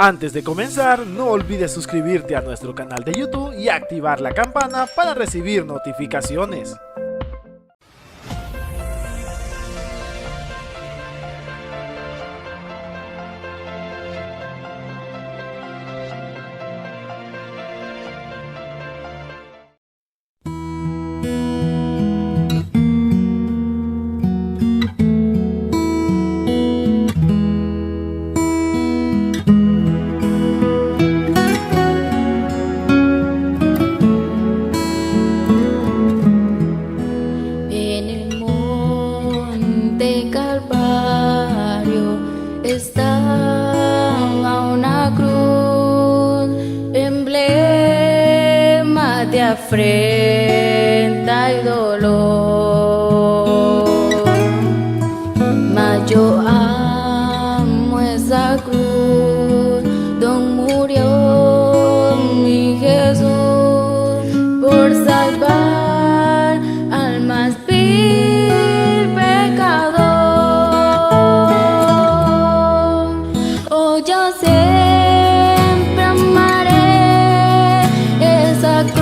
Antes de comenzar, no olvides suscribirte a nuestro canal de YouTube y activar la campana para recibir notificaciones. Afrenta y dolor, mas yo amo esa cruz donde murió mi Jesús por salvar al más vil pecador. Oh, yo siempre amaré esa cruz.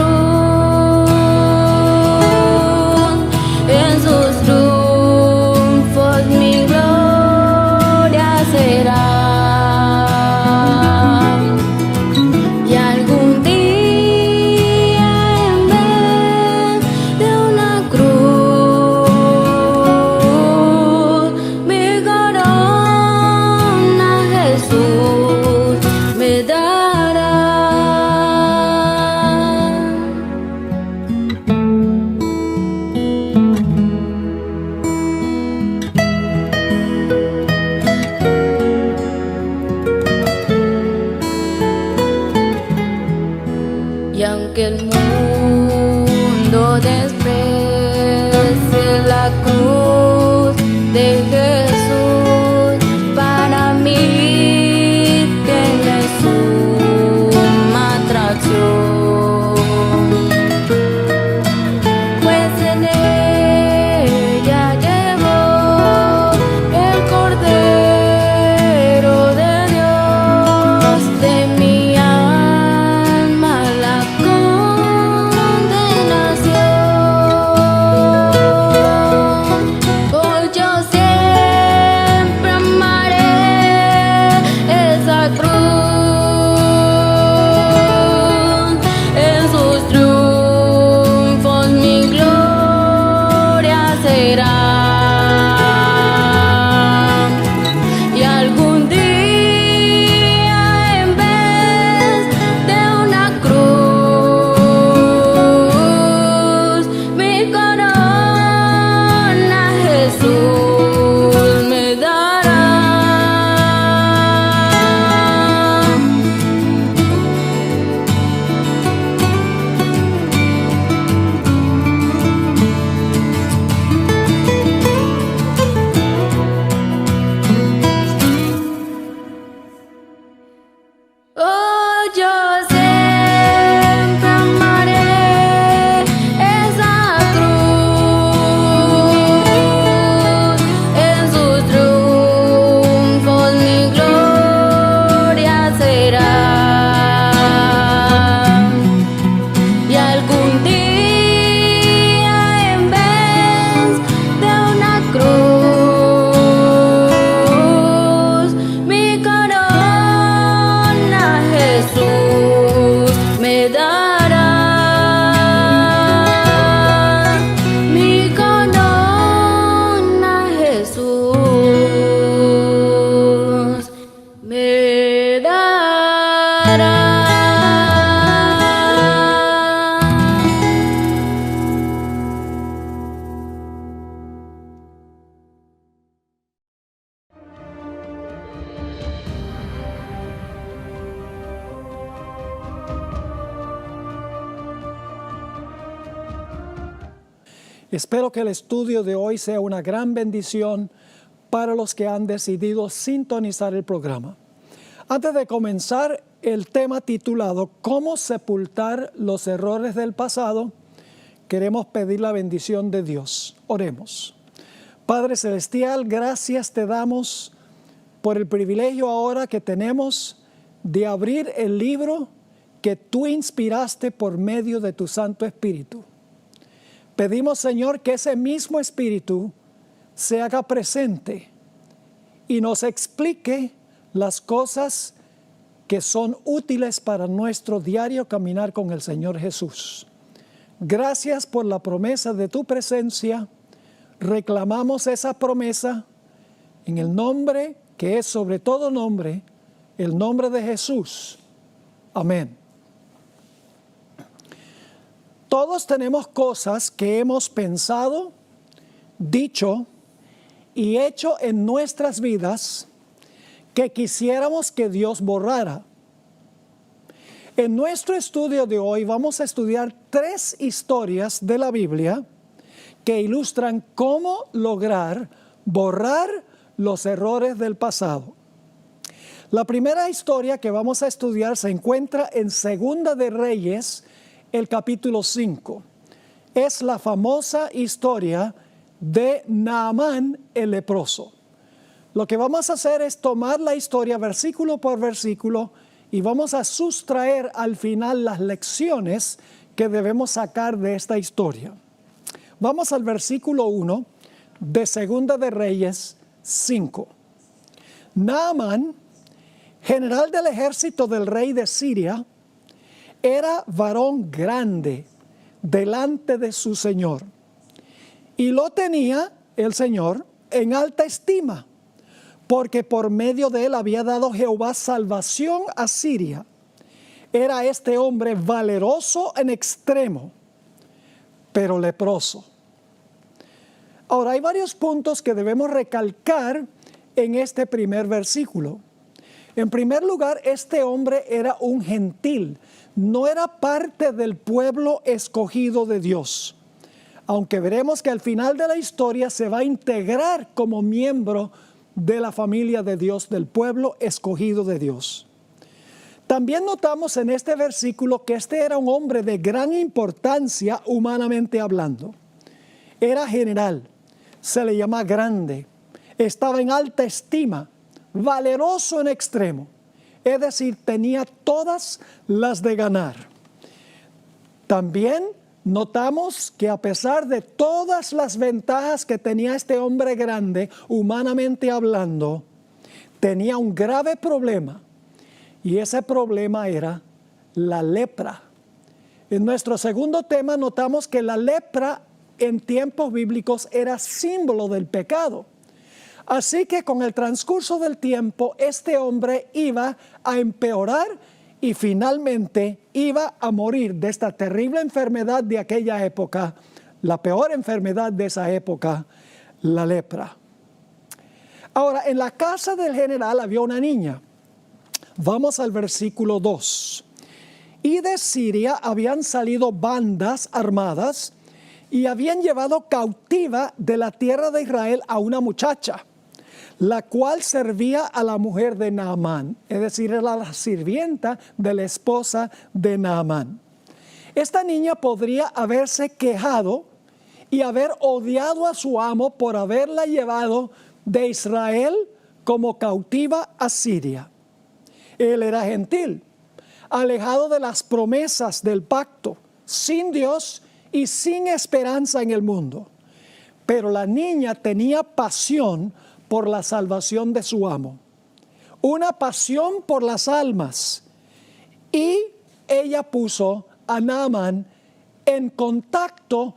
Y aunque el mundo desprecie la cruz de Jesús, para mí tiene suma atracción, pues en ella llevó el Cordero de Dios de mi alma la Espero que el estudio de hoy sea una gran bendición para los que han decidido sintonizar el programa. Antes de comenzar el tema titulado ¿Cómo sepultar los errores del pasado?, queremos pedir la bendición de Dios. Oremos. Padre Celestial, gracias te damos por el privilegio ahora que tenemos de abrir el libro que tú inspiraste por medio de tu Santo Espíritu. Pedimos, Señor, que ese mismo Espíritu se haga presente y nos explique las cosas que son útiles para nuestro diario caminar con el Señor Jesús. Gracias por la promesa de tu presencia. Reclamamos esa promesa en el nombre que es sobre todo nombre, el nombre de Jesús. Amén. Todos tenemos cosas que hemos pensado, dicho y hecho en nuestras vidas que quisiéramos que Dios borrara. En nuestro estudio de hoy vamos a estudiar 3 historias de la Biblia que ilustran cómo lograr borrar los errores del pasado. La primera historia que vamos a estudiar se encuentra en Segunda de Reyes, el capítulo 5. Es la famosa historia de Naamán el leproso. Lo que vamos a hacer es tomar la historia versículo por versículo y vamos a sustraer al final las lecciones que debemos sacar de esta historia. Vamos al versículo 1 de Segunda de Reyes 5. Naamán, general del ejército del rey de Siria, era varón grande delante de su señor, y lo tenía el Señor en alta estima, porque por medio de él había dado Jehová salvación a Siria. Era este hombre valeroso en extremo, pero leproso. Ahora, hay varios puntos que debemos recalcar en este primer versículo. En primer lugar, este hombre era un gentil, no era parte del pueblo escogido de Dios. Aunque veremos que al final de la historia se va a integrar como miembro de la familia de Dios, del pueblo escogido de Dios. También notamos en este versículo que este era un hombre de gran importancia humanamente hablando. Era general, se le llama grande, estaba en alta estima, valeroso en extremo. Es decir, tenía todas las de ganar. También notamos que a pesar de todas las ventajas que tenía este hombre grande, humanamente hablando, tenía un grave problema. Y ese problema era la lepra. En nuestro segundo tema notamos que la lepra en tiempos bíblicos era símbolo del pecado. Así que con el transcurso del tiempo, este hombre iba a empeorar y finalmente iba a morir de esta terrible enfermedad de aquella época, la peor enfermedad de esa época, la lepra. Ahora, en la casa del general había una niña. Vamos al versículo 2. Y de Siria habían salido bandas armadas y habían llevado cautiva de la tierra de Israel a una muchacha, la cual servía a la mujer de Naamán, es decir, era la sirvienta de la esposa de Naamán. Esta niña podría haberse quejado y haber odiado a su amo por haberla llevado de Israel como cautiva a Siria. Él era gentil, alejado de las promesas del pacto, sin Dios y sin esperanza en el mundo. Pero la niña tenía pasión por la salvación de su amo, una pasión por las almas, y ella puso a Naamán en contacto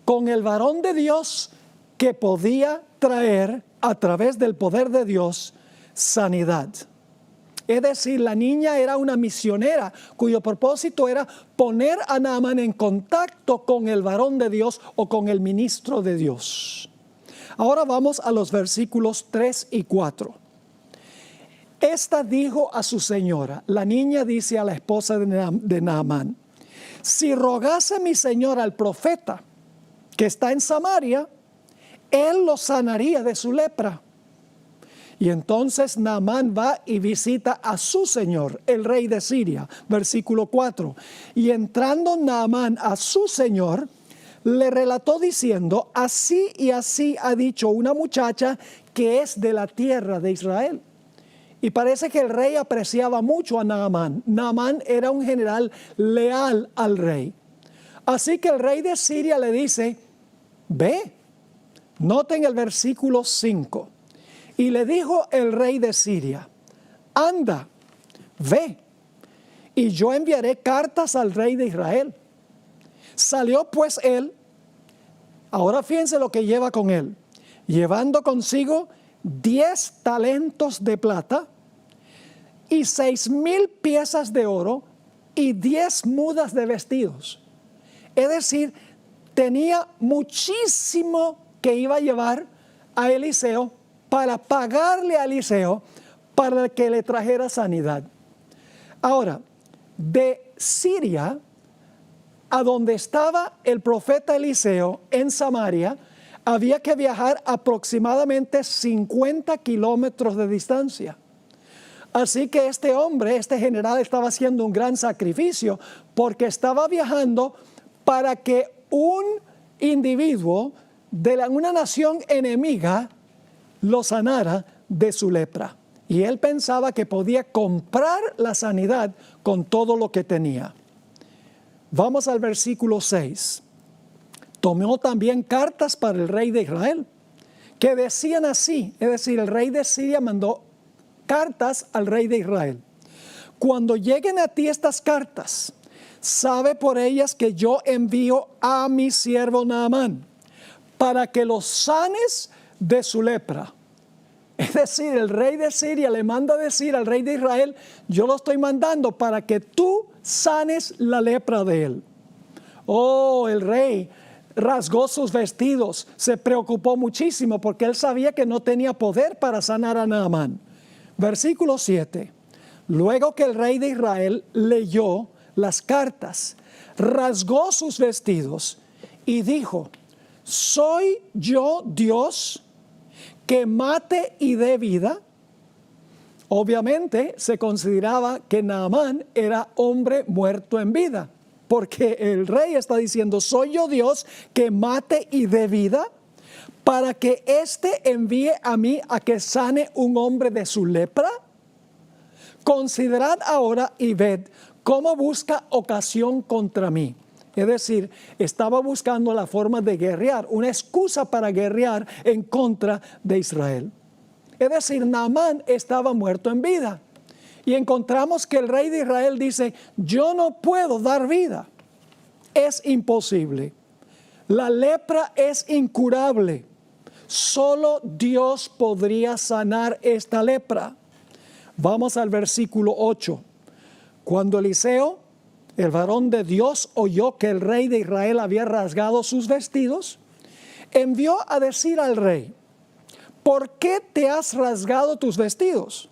con el varón de Dios que podía traer a través del poder de Dios sanidad. Es decir, la niña era una misionera cuyo propósito era poner a Naamán en contacto con el varón de Dios o con el ministro de Dios. Ahora vamos a los versículos 3 y 4. Esta dijo a su señora, la niña dice a la esposa de Naamán: si rogase mi señor al profeta que está en Samaria, él lo sanaría de su lepra. Y entonces Naamán va y visita a su señor, el rey de Siria. Versículo 4. Y entrando Naamán a su señor, le relató diciendo: así y así ha dicho una muchacha que es de la tierra de Israel. Y parece que el rey apreciaba mucho a Naamán. Naamán era un general leal al rey. Así que el rey de Siria le dice, ve. Noten el versículo 5. Y le dijo el rey de Siria, anda, ve, y yo enviaré cartas al rey de Israel. Salió pues él, ahora fíjense lo que lleva con él, llevando consigo 10 talentos de plata y 6,000 piezas de oro y 10 mudas de vestidos. Es decir, tenía muchísimo que iba a llevar a Eliseo para pagarle a Eliseo para que le trajera sanidad. Ahora, de Siria a donde estaba el profeta Eliseo en Samaria, había que viajar aproximadamente 50 kilómetros de distancia. Así que este hombre, este general, estaba haciendo un gran sacrificio porque estaba viajando para que un individuo de una nación enemiga lo sanara de su lepra. Y él pensaba que podía comprar la sanidad con todo lo que tenía. Vamos al versículo 6. Tomó también cartas para el rey de Israel, que decían así, es decir, el rey de Siria mandó cartas al rey de Israel. Cuando lleguen a ti estas cartas, sabe por ellas que yo envío a mi siervo Naamán, para que los sanes de su lepra. Es decir, el rey de Siria le manda decir al rey de Israel, yo lo estoy mandando para que tú sanes la lepra de él. Oh, el rey rasgó sus vestidos, se preocupó muchísimo porque él sabía que no tenía poder para sanar a Naamán. Versículo 7. Luego que el rey de Israel leyó las cartas, rasgó sus vestidos y dijo, ¿soy yo Dios que mate y dé vida? Obviamente se consideraba que Naamán era hombre muerto en vida, porque el rey está diciendo, ¿soy yo Dios que mate y dé vida? Para que éste envíe a mí a que sane un hombre de su lepra. Considerad ahora y ved cómo busca ocasión contra mí. Es decir, estaba buscando la forma de guerrear, una excusa para guerrear en contra de Israel. Es decir, Naamán estaba muerto en vida. Y encontramos que el rey de Israel dice, yo no puedo dar vida. Es imposible. La lepra es incurable. Solo Dios podría sanar esta lepra. Vamos al versículo 8. Cuando Eliseo, el varón de Dios, oyó que el rey de Israel había rasgado sus vestidos, envió a decir al rey, ¿por qué te has rasgado tus vestidos?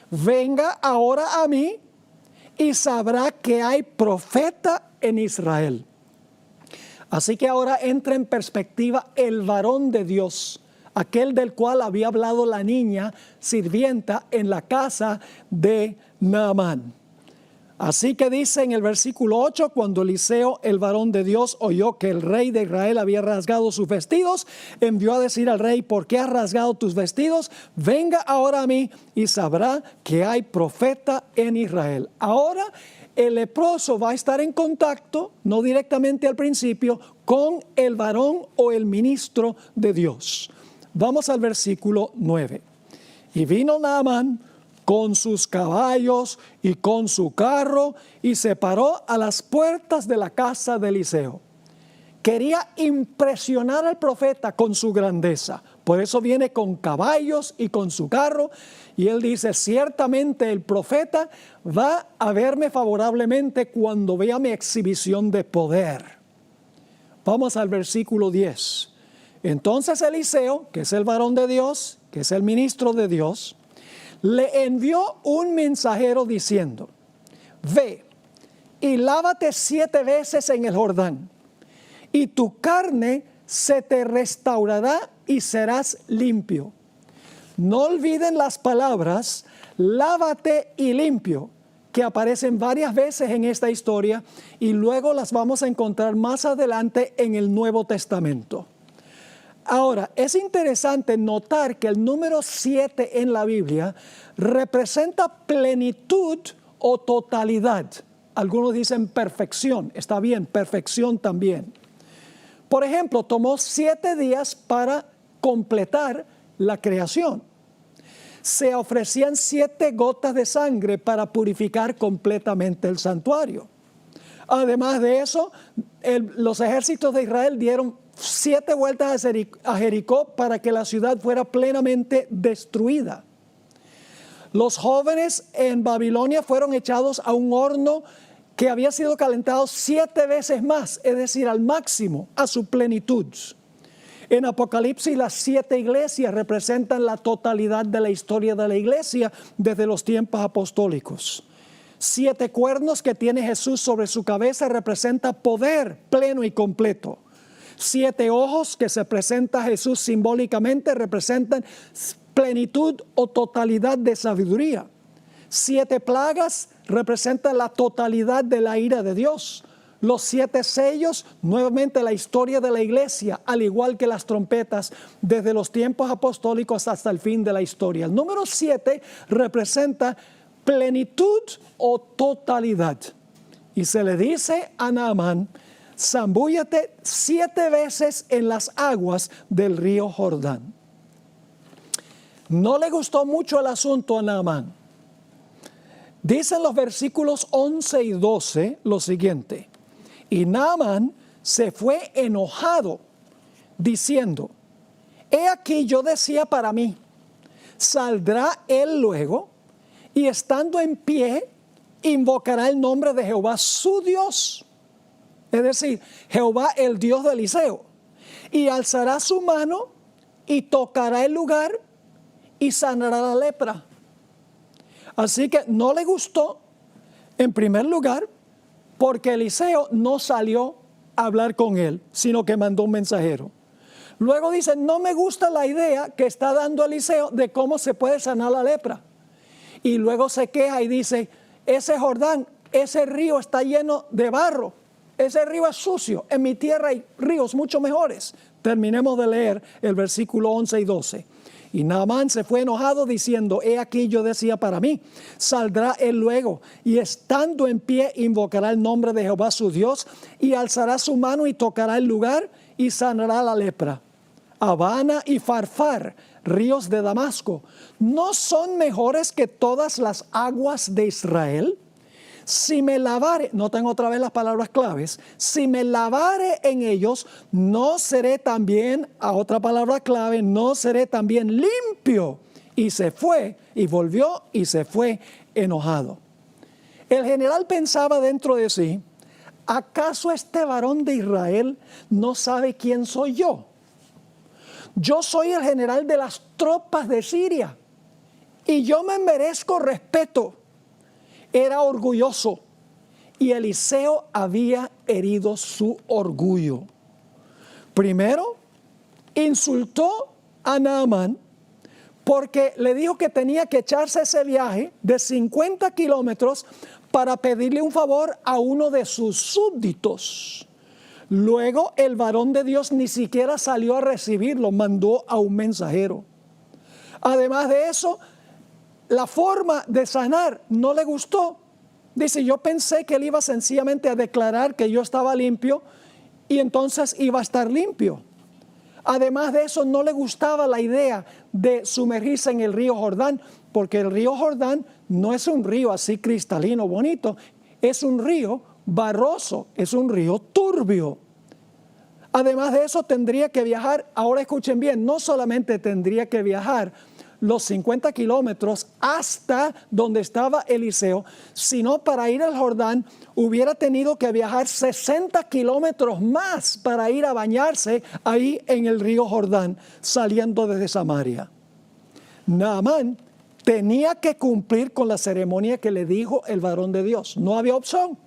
Venga ahora a mí y sabrá que hay profeta en Israel. Así que ahora entra en perspectiva el varón de Dios, aquel del cual había hablado la niña sirvienta en la casa de Naamán. Así que dice en el versículo 8, cuando Eliseo, el varón de Dios, oyó que el rey de Israel había rasgado sus vestidos, envió a decir al rey, ¿por qué has rasgado tus vestidos? Venga ahora a mí y sabrá que hay profeta en Israel. Ahora el leproso va a estar en contacto, no directamente al principio, con el varón o el ministro de Dios. Vamos al versículo 9. Y vino Naamán con sus caballos y con su carro y se paró a las puertas de la casa de Eliseo. Quería impresionar al profeta con su grandeza. Por eso viene con caballos y con su carro. Y él dice, ciertamente el profeta va a verme favorablemente cuando vea mi exhibición de poder. Vamos al versículo 10. Entonces Eliseo, que es el varón de Dios, que es el ministro de Dios, le envió un mensajero diciendo, ve y lávate 7 veces en el Jordán, y tu carne se te restaurará y serás limpio. No olviden las palabras, lávate y limpio, que aparecen varias veces en esta historia y luego las vamos a encontrar más adelante en el Nuevo Testamento. Ahora, es interesante notar que el número 7 en la Biblia representa plenitud o totalidad. Algunos dicen perfección, está bien, perfección también. Por ejemplo, tomó 7 días para completar la creación. Se ofrecían 7 gotas de sangre para purificar completamente el santuario. Además de eso, los ejércitos de Israel dieron 7 vueltas a Jericó para que la ciudad fuera plenamente destruida. Los jóvenes en Babilonia fueron echados a un horno que había sido calentado 7 veces más, es decir, al máximo, a su plenitud. En Apocalipsis, las 7 iglesias representan la totalidad de la historia de la iglesia desde los tiempos apostólicos. 7 cuernos que tiene Jesús sobre su cabeza representa poder pleno y completo. 7 ojos que se presenta a Jesús simbólicamente representan plenitud o totalidad de sabiduría. 7 plagas representan la totalidad de la ira de Dios. Los 7 sellos, nuevamente la historia de la iglesia, al igual que las trompetas, desde los tiempos apostólicos hasta el fin de la historia. El número 7 representa plenitud o totalidad. Y se le dice a Naamán: zambúllate 7 veces en las aguas del río Jordán. No le gustó mucho el asunto a Naamán. Dicen los versículos 11 y 12 lo siguiente: y Naamán se fue enojado, diciendo: he aquí yo decía para mí, saldrá él luego, y estando en pie, invocará el nombre de Jehová su Dios, es decir, Jehová el Dios de Eliseo, y alzará su mano y tocará el lugar y sanará la lepra. Así que no le gustó, en primer lugar, porque Eliseo no salió a hablar con él, sino que mandó un mensajero. Luego dice: no me gusta la idea que está dando Eliseo de cómo se puede sanar la lepra. Y luego se queja y dice: ese Jordán, ese río está lleno de barro, ese río es sucio, en mi tierra hay ríos mucho mejores. Terminemos de leer el versículo 11 y 12. Y Naamán se fue enojado diciendo: he aquí yo decía para mí, saldrá él luego, y estando en pie invocará el nombre de Jehová su Dios, y alzará su mano y tocará el lugar y sanará la lepra. Habana y Farfar, ríos de Damasco, ¿no son mejores que todas las aguas de Israel? Si me lavare, noten otra vez las palabras claves, si me lavare en ellos, no seré también, a otra palabra clave, no seré también limpio. Y se fue, y volvió, y se fue enojado. El general pensaba dentro de sí: ¿acaso este varón de Israel no sabe quién soy yo? Yo soy el general de las tropas de Siria, y yo me merezco respeto. Era orgulloso, y Eliseo había herido su orgullo. Primero, insultó a Naamán porque le dijo que tenía que echarse ese viaje de 50 kilómetros para pedirle un favor a uno de sus súbditos. Luego el varón de Dios ni siquiera salió a recibirlo, mandó a un mensajero. Además de eso, la forma de sanar no le gustó. Dice: yo pensé que él iba sencillamente a declarar que yo estaba limpio y entonces iba a estar limpio. Además de eso, no le gustaba la idea de sumergirse en el río Jordán, porque el río Jordán no es un río así cristalino, bonito, es un río barroso, es un río turbio. Además de eso, tendría que viajar, ahora escuchen bien, no solamente tendría que viajar los 50 kilómetros hasta donde estaba Eliseo, sino para ir al Jordán hubiera tenido que viajar 60 kilómetros más para ir a bañarse ahí en el río Jordán, saliendo desde Samaria. Naamán tenía que cumplir con la ceremonia que le dijo el varón de Dios. No había opción.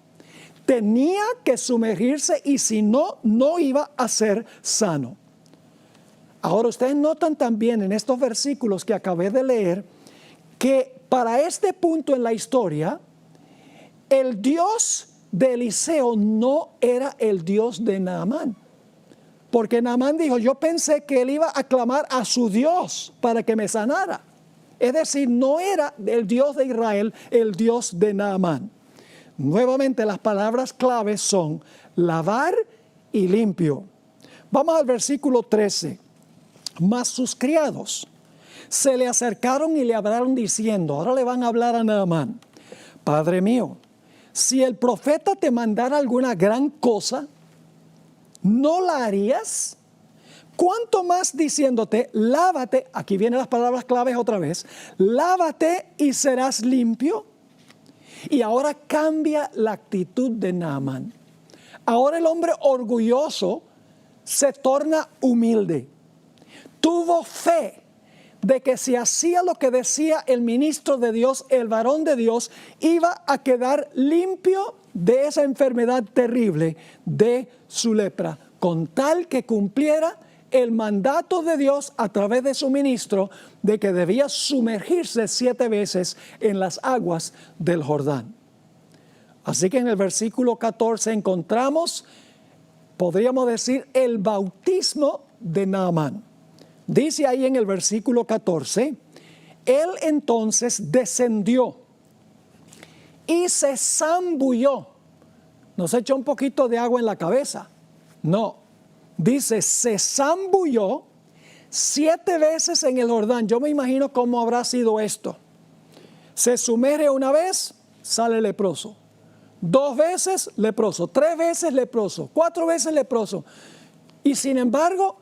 Tenía que sumergirse, y si no, no iba a ser sano. Ahora ustedes notan también en estos versículos que acabé de leer que para este punto en la historia, el Dios de Eliseo no era el Dios de Naamán. Porque Naamán dijo, yo pensé que él iba a clamar a su Dios para que me sanara. Es decir, no era el Dios de Israel, el Dios de Naamán. Nuevamente las palabras claves son lavar y limpio. Vamos al versículo 13. Mas sus criados se le acercaron y le hablaron diciendo, ahora le van a hablar a Naamán, Padre mío, si el profeta te mandara alguna gran cosa, ¿no la harías? ¿Cuánto más diciéndote, lávate, aquí vienen las palabras claves otra vez, lávate y serás limpio? Y ahora cambia la actitud de Naamán. Ahora el hombre orgulloso se torna humilde. Tuvo fe de que si hacía lo que decía el ministro de Dios, el varón de Dios, iba a quedar limpio de esa enfermedad terrible de su lepra, con tal que cumpliera el mandato de Dios a través de su ministro de que debía sumergirse 7 veces en las aguas del Jordán. Así que en el versículo 14 encontramos, podríamos decir, el bautismo de Naamán. Dice ahí en el versículo 14, él entonces descendió y se zambulló. ¿No se echó un poquito de agua en la cabeza? No. Dice, se zambulló 7 veces en el Jordán. Yo me imagino cómo habrá sido esto. Se sumerge una vez, sale leproso. 2 veces, leproso. 3 veces, leproso. 4 veces, leproso. Y sin embargo,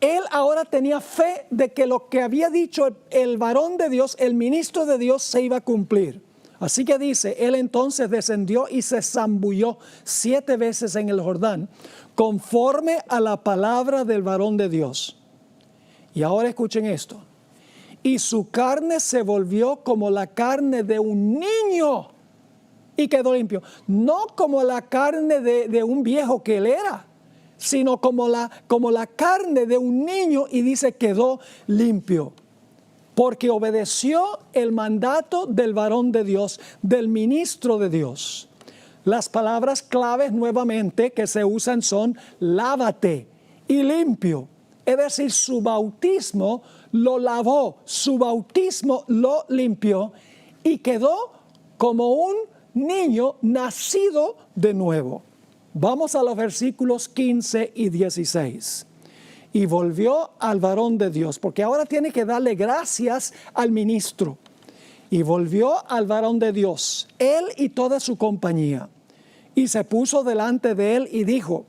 él ahora tenía fe de que lo que había dicho el varón de Dios, el ministro de Dios, se iba a cumplir. Así que dice, él entonces descendió y se zambulló 7 veces en el Jordán, conforme a la palabra del varón de Dios. Y ahora escuchen esto. Y su carne se volvió como la carne de un niño y quedó limpio. No como la carne de un viejo que él era, sino como la carne de un niño, y dice quedó limpio. Porque obedeció el mandato del varón de Dios, del ministro de Dios. Las palabras claves nuevamente que se usan son lávate y limpio. Es decir, su bautismo lo lavó, su bautismo lo limpió y quedó como un niño nacido de nuevo. Vamos a los versículos 15 y 16. Y volvió al varón de Dios, porque ahora tiene que darle gracias al ministro. Y volvió al varón de Dios, él y toda su compañía. Y se puso delante de él y dijo,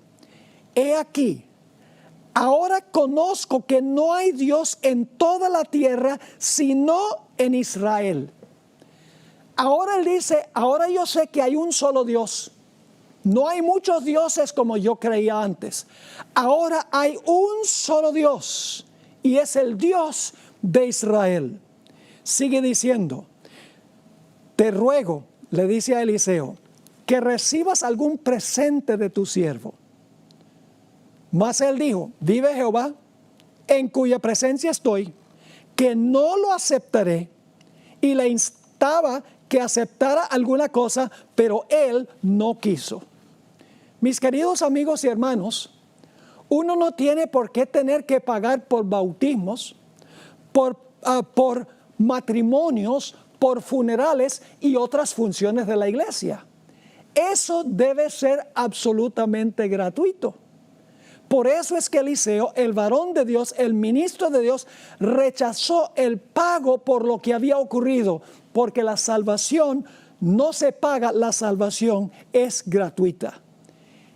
he aquí, ahora conozco que no hay Dios en toda la tierra, sino en Israel. Ahora él dice, ahora yo sé que hay un solo Dios. No hay muchos dioses como yo creía antes. Ahora hay un solo Dios y es el Dios de Israel. Sigue diciendo, te ruego, le dice a Eliseo, que recibas algún presente de tu siervo. Mas él dijo, vive Jehová, en cuya presencia estoy, que no lo aceptaré. Y le instaba que aceptara alguna cosa, pero él no quiso. Mis queridos amigos y hermanos, uno no tiene por qué tener que pagar por bautismos, por matrimonios, por funerales y otras funciones de la iglesia. Eso debe ser absolutamente gratuito. Por eso es que Eliseo, el varón de Dios, el ministro de Dios, rechazó el pago por lo que había ocurrido, porque la salvación no se paga, la salvación es gratuita.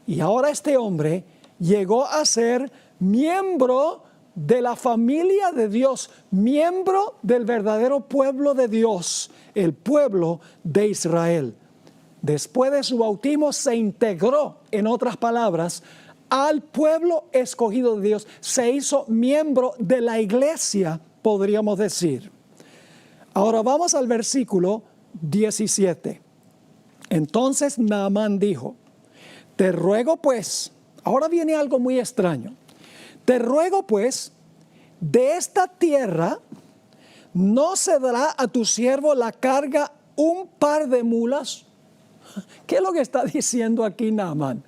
Y ahora este hombre llegó a ser miembro de la familia de Dios, miembro del verdadero pueblo de Dios, el pueblo de Israel. Después de su bautismo se integró, en otras palabras, al pueblo escogido de Dios. Se hizo miembro de la iglesia, podríamos decir. Ahora vamos al versículo 17. Entonces Naamán dijo, te ruego pues, ahora viene algo muy extraño. Te ruego pues, de esta tierra no se dará a tu siervo la carga un par de mulas. ¿Qué es lo que está diciendo aquí Naamán?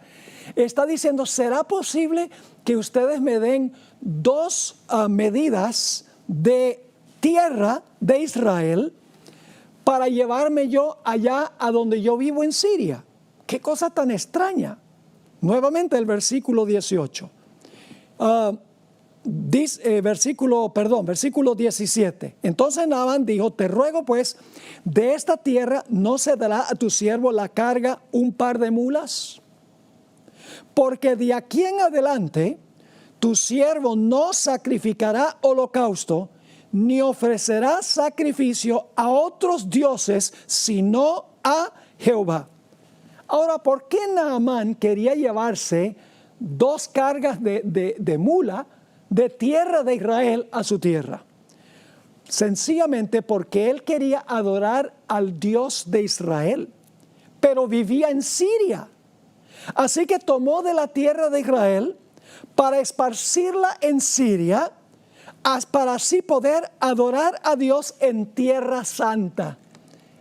está diciendo, ¿será posible que ustedes me den 2 medidas de tierra de Israel para llevarme yo allá a donde yo vivo en Siria? Qué cosa tan extraña. Nuevamente el versículo 18. Versículo 17. Entonces Naamán dijo, te ruego pues, de esta tierra no se dará a tu siervo la carga un par de mulas, porque de aquí en adelante tu siervo no sacrificará holocausto, ni ofrecerá sacrificio a otros dioses, sino a Jehová. Ahora, ¿por qué Naamán quería llevarse 2 cargas de mula de tierra de Israel a su tierra? Sencillamente porque él quería adorar al Dios de Israel, pero vivía en Siria. Así que tomó de la tierra de Israel para esparcirla en Siria, para así poder adorar a Dios en tierra santa.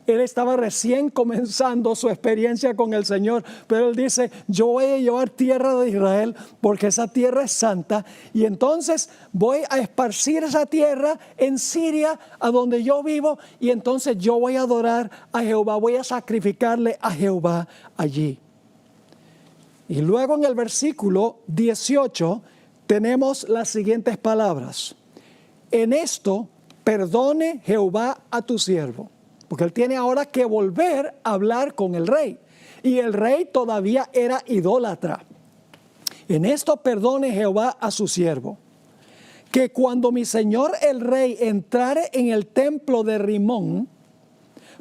Él estaba recién comenzando su experiencia con el Señor, pero él dice, yo voy a llevar tierra de Israel porque esa tierra es santa, y entonces voy a esparcir esa tierra en Siria, a donde yo vivo, y entonces yo voy a adorar a Jehová, voy a sacrificarle a Jehová allí. Y luego en el versículo 18 tenemos las siguientes palabras. En esto perdone Jehová a tu siervo. Porque él tiene ahora que volver a hablar con el rey. Y el rey todavía era idólatra. En esto perdone Jehová a su siervo, que cuando mi señor el rey entrare en el templo de Rimón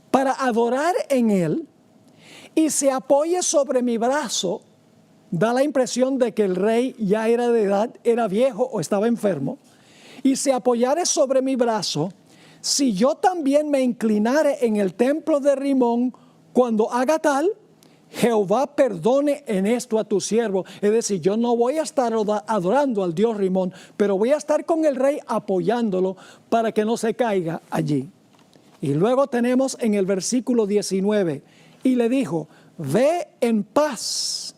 para adorar en él y se apoye sobre mi brazo, da la impresión de que el rey ya era de edad, era viejo o estaba enfermo, y se apoyare sobre mi brazo, si yo también me inclinare en el templo de Rimón, cuando haga tal, Jehová perdone en esto a tu siervo. Es decir, yo no voy a estar adorando al Dios Rimón, pero voy a estar con el rey apoyándolo para que no se caiga allí. Y luego tenemos en el versículo 19, y le dijo, ve en paz.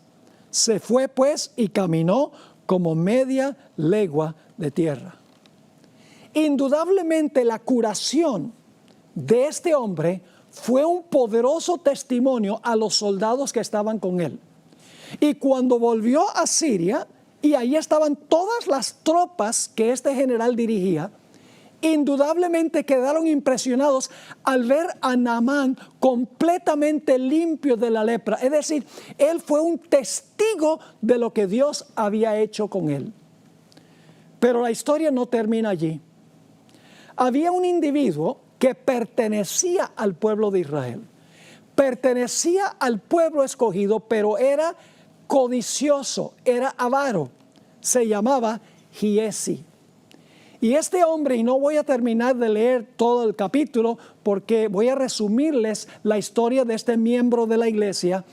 Se fue pues y caminó como media legua de tierra. Indudablemente la curación de este hombre fue un poderoso testimonio a los soldados que estaban con él. Y cuando volvió a Siria, y ahí estaban todas las tropas que este general dirigía, indudablemente quedaron impresionados al ver a Naamán completamente limpio de la lepra. Es decir, él fue un testigo de lo que Dios había hecho con él. Pero la historia no termina allí. Había un individuo que pertenecía al pueblo de Israel, pertenecía al pueblo escogido, pero era codicioso, era avaro, se llamaba Giezi. Y este hombre, y no voy a terminar de leer todo el capítulo porque voy a resumirles la historia de este miembro de la iglesia,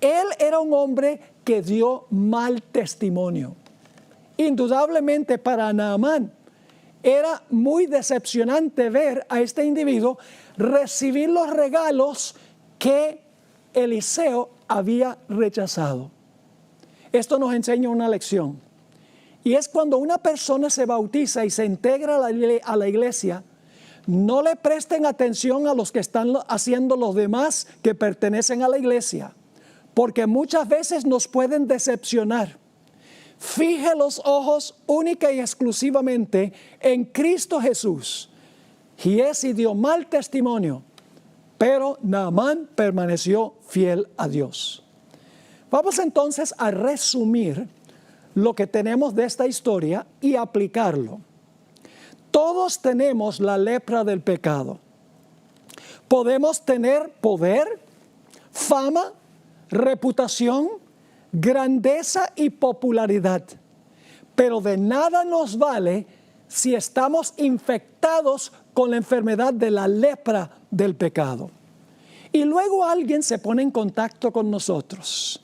él era un hombre que dio mal testimonio. Indudablemente para Naamán, era muy decepcionante ver a este individuo recibir los regalos que Eliseo había rechazado. Esto nos enseña una lección. Y es cuando una persona se bautiza y se integra a la iglesia, no le presten atención a los que están haciendo los demás que pertenecen a la iglesia, porque muchas veces nos pueden decepcionar. Fije los ojos única y exclusivamente en Cristo Jesús. Giezi dio mal testimonio, pero Naamán permaneció fiel a Dios. Vamos entonces a resumir lo que tenemos de esta historia y aplicarlo. Todos tenemos la lepra del pecado. Podemos tener poder, fama, reputación, grandeza y popularidad, pero de nada nos vale si estamos infectados con la enfermedad de la lepra del pecado. Y luego alguien se pone en contacto con nosotros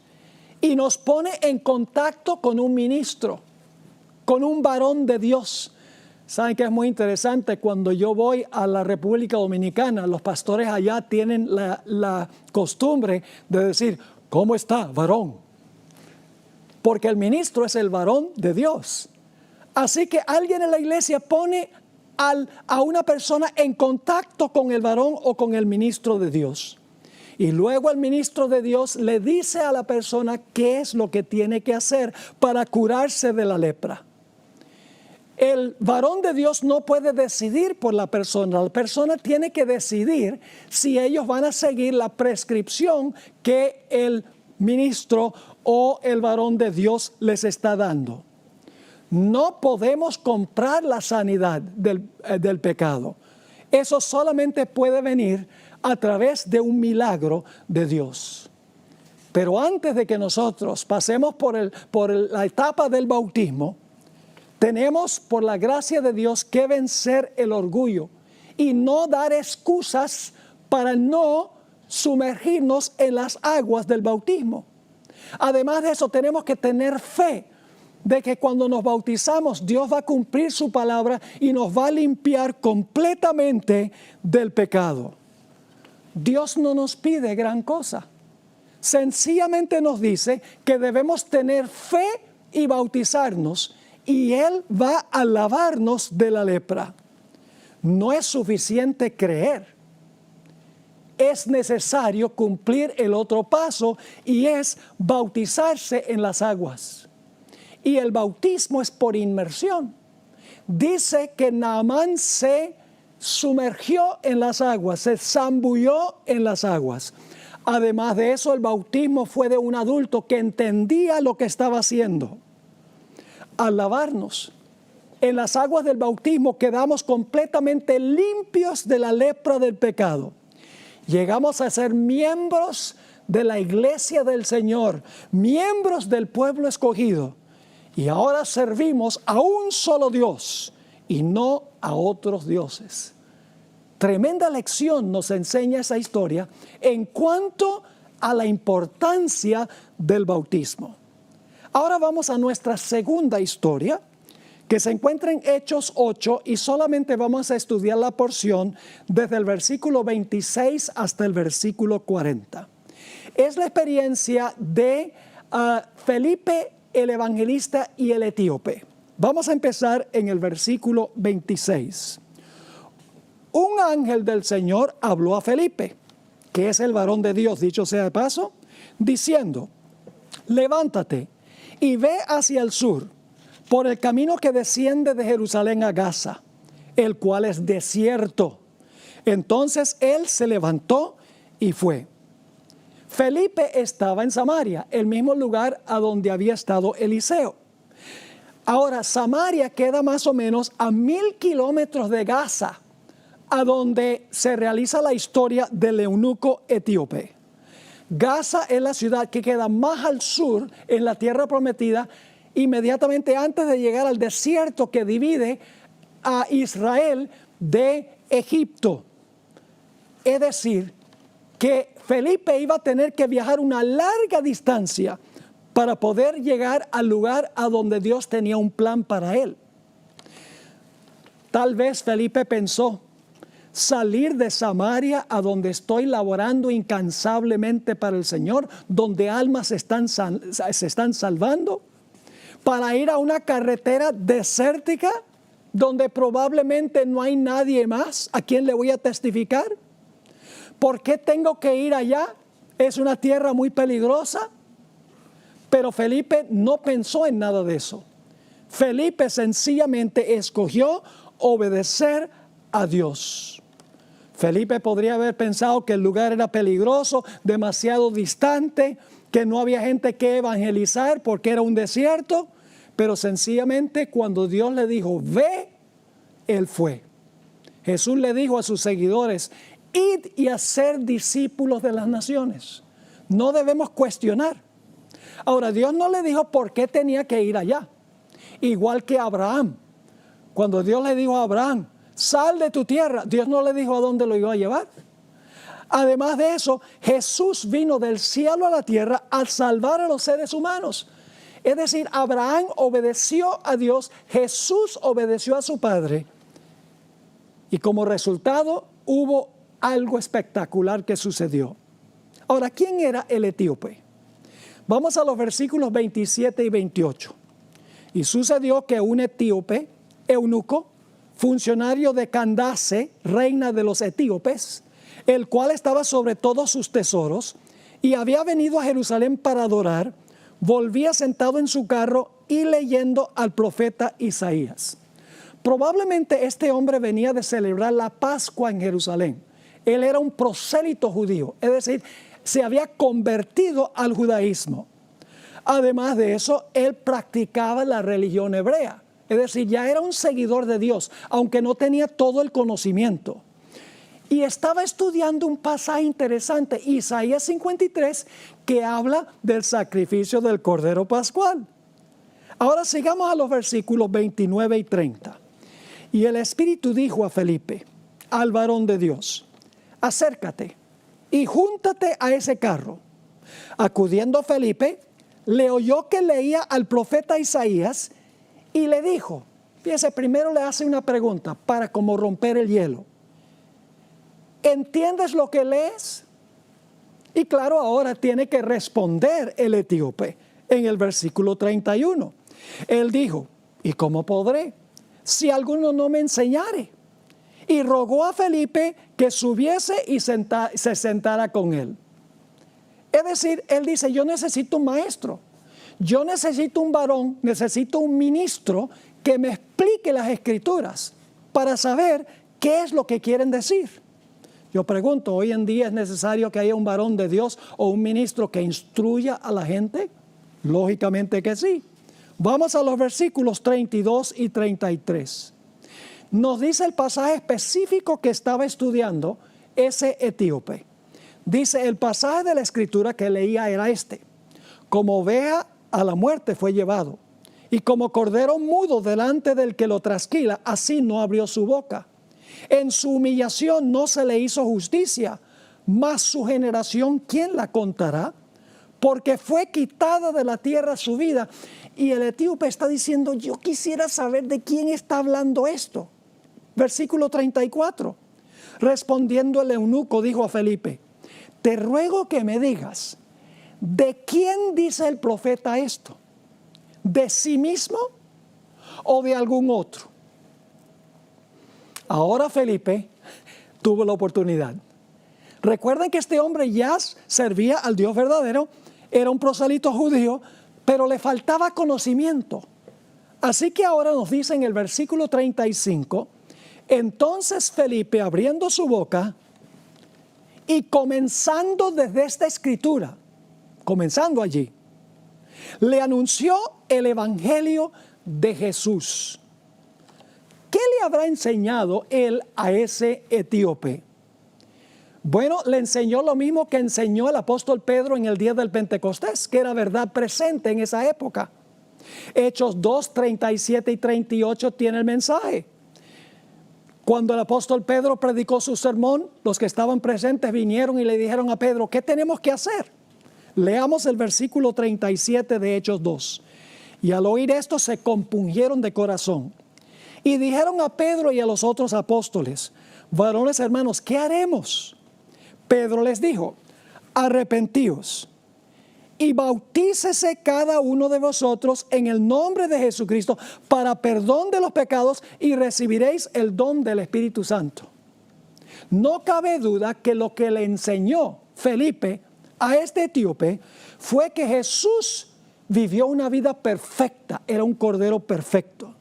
y nos pone en contacto con un ministro, con un varón de Dios. Saben que es muy interesante cuando yo voy a la República Dominicana, los pastores allá tienen la costumbre de decir, ¿cómo está, varón? porque el ministro es el varón de Dios. Así que alguien en la iglesia pone a una persona en contacto con el varón o con el ministro de Dios. Y luego el ministro de Dios le dice a la persona qué es lo que tiene que hacer para curarse de la lepra. El varón de Dios no puede decidir por la persona tiene que decidir si ellos van a seguir la prescripción que el ministro o el varón de Dios les está dando. No podemos comprar la sanidad del pecado. Eso solamente puede venir a través de un milagro de Dios. Pero antes de que nosotros pasemos por la etapa del bautismo, tenemos por la gracia de Dios que vencer el orgullo y no dar excusas para no sumergirnos en las aguas del bautismo. Además de eso, tenemos que tener fe de que cuando nos bautizamos, Dios va a cumplir su palabra y nos va a limpiar completamente del pecado. Dios no nos pide gran cosa. Sencillamente nos dice que debemos tener fe y bautizarnos y Él va a lavarnos de la lepra. No es suficiente creer. Es necesario cumplir el otro paso y es bautizarse en las aguas. Y el bautismo es por inmersión. Dice que Naamán se sumergió en las aguas, se zambulló en las aguas. Además de eso, el bautismo fue de un adulto que entendía lo que estaba haciendo. Al lavarnos en las aguas del bautismo, quedamos completamente limpios de la lepra del pecado. Llegamos a ser miembros de la iglesia del Señor, miembros del pueblo escogido. Y ahora servimos a un solo Dios y no a otros dioses. Tremenda lección nos enseña esa historia en cuanto a la importancia del bautismo. Ahora vamos a nuestra segunda historia, que se encuentra en Hechos 8 y solamente vamos a estudiar la porción desde el versículo 26 hasta el versículo 40. Es la experiencia de Felipe el evangelista y el etíope. Vamos a empezar en el versículo 26. Un ángel del Señor habló a Felipe, que es el varón de Dios, dicho sea de paso, diciendo: levántate y ve hacia el sur, por el camino que desciende de Jerusalén a Gaza, el cual es desierto. Entonces él se levantó y fue. Felipe estaba en Samaria, el mismo lugar a donde había estado Eliseo. Ahora, Samaria queda más o menos a 1000 kilómetros de Gaza, a donde se realiza la historia del eunuco etíope. Gaza es la ciudad que queda más al sur en la tierra prometida, inmediatamente antes de llegar al desierto que divide a Israel de Egipto. Es decir, que Felipe iba a tener que viajar una larga distancia para poder llegar al lugar a donde Dios tenía un plan para él. Tal vez Felipe pensó: salir de Samaria, a donde estoy laborando incansablemente para el Señor, donde almas se están salvando, para ir a una carretera desértica, donde probablemente no hay nadie más a quien le voy a testificar. ¿Por qué tengo que ir allá? Es una tierra muy peligrosa. Pero Felipe no pensó en nada de eso. Felipe sencillamente escogió obedecer a Dios. Felipe podría haber pensado que el lugar era peligroso, demasiado distante, que no había gente que evangelizar porque era un desierto, pero sencillamente cuando Dios le dijo: ve, él fue. Jesús le dijo a sus seguidores: id y hacer discípulos de las naciones. No debemos cuestionar. Ahora, Dios no le dijo por qué tenía que ir allá. Igual que Abraham. Cuando Dios le dijo a Abraham: sal de tu tierra, Dios no le dijo a dónde lo iba a llevar. Además de eso, Jesús vino del cielo a la tierra a salvar a los seres humanos. Es decir, Abraham obedeció a Dios, Jesús obedeció a su Padre. Y como resultado, hubo algo espectacular que sucedió. Ahora, ¿quién era el etíope? Vamos a los versículos 27 y 28. Y sucedió que un etíope, eunuco, funcionario de Candace, reina de los etíopes, el cual estaba sobre todos sus tesoros, y había venido a Jerusalén para adorar, volvía sentado en su carro y leyendo al profeta Isaías. Probablemente este hombre venía de celebrar la Pascua en Jerusalén. Él era un prosélito judío, es decir, se había convertido al judaísmo. Además de eso, él practicaba la religión hebrea, es decir, ya era un seguidor de Dios, aunque no tenía todo el conocimiento. Y estaba estudiando un pasaje interesante, Isaías 53, que habla del sacrificio del Cordero Pascual. Ahora sigamos a los versículos 29 y 30. Y el Espíritu dijo a Felipe, al varón de Dios, acércate y júntate a ese carro. Acudiendo Felipe, le oyó que leía al profeta Isaías y le dijo, fíjese, primero le hace una pregunta para como romper el hielo. ¿Entiendes lo que lees? Y claro, ahora tiene que responder el etíope en el versículo 31. Él dijo, ¿y cómo podré si alguno no me enseñare? Y rogó a Felipe que subiese y se sentara con él. Es decir, él dice, yo necesito un maestro, yo necesito un varón, necesito un ministro que me explique las escrituras para saber qué es lo que quieren decir. Yo pregunto, ¿hoy en día es necesario que haya un varón de Dios o un ministro que instruya a la gente? Lógicamente que sí. Vamos a los versículos 32 y 33. Nos dice el pasaje específico que estaba estudiando ese etíope. Dice, el pasaje de la escritura que leía era este. Como oveja a la muerte fue llevado, y como cordero mudo delante del que lo trasquila, así no abrió su boca. En su humillación no se le hizo justicia, mas su generación, ¿quién la contará? Porque fue quitada de la tierra su vida. Y el etíope está diciendo, yo quisiera saber de quién está hablando esto. Versículo 34. Respondiendo el eunuco dijo a Felipe, te ruego que me digas, ¿de quién dice el profeta esto? ¿De sí mismo o de algún otro? Ahora Felipe tuvo la oportunidad. Recuerden que este hombre ya servía al Dios verdadero, era un prosélito judío, pero le faltaba conocimiento. Así que ahora nos dice en el versículo 35, entonces Felipe abriendo su boca y comenzando desde esta escritura, comenzando allí, le anunció el evangelio de Jesús. ¿Qué le habrá enseñado él a ese etíope? Bueno, le enseñó lo mismo que enseñó el apóstol Pedro en el día del Pentecostés, que era verdad presente en esa época. Hechos 2, 37 y 38 tiene el mensaje. Cuando el apóstol Pedro predicó su sermón, los que estaban presentes vinieron y le dijeron a Pedro, ¿qué tenemos que hacer? Leamos el versículo 37 de Hechos 2. Y al oír esto se compungieron de corazón. Y dijeron a Pedro y a los otros apóstoles, varones hermanos, ¿qué haremos? Pedro les dijo, arrepentíos y bautícese cada uno de vosotros en el nombre de Jesucristo para perdón de los pecados y recibiréis el don del Espíritu Santo. No cabe duda que lo que le enseñó Felipe a este etíope fue que Jesús vivió una vida perfecta, era un cordero perfecto.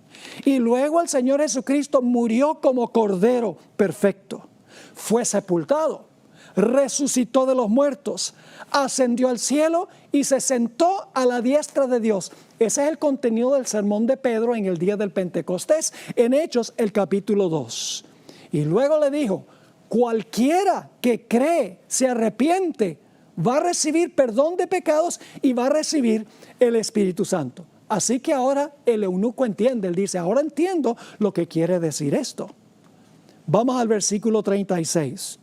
Y luego el Señor Jesucristo murió como cordero perfecto. Fue sepultado, resucitó de los muertos, ascendió al cielo y se sentó a la diestra de Dios. Ese es el contenido del sermón de Pedro en el día del Pentecostés, en Hechos el capítulo 2. Y luego le dijo, cualquiera que cree, se arrepiente, va a recibir perdón de pecados y va a recibir el Espíritu Santo. Así que ahora el eunuco entiende, él dice, ahora entiendo lo que quiere decir esto. Vamos al versículo 36.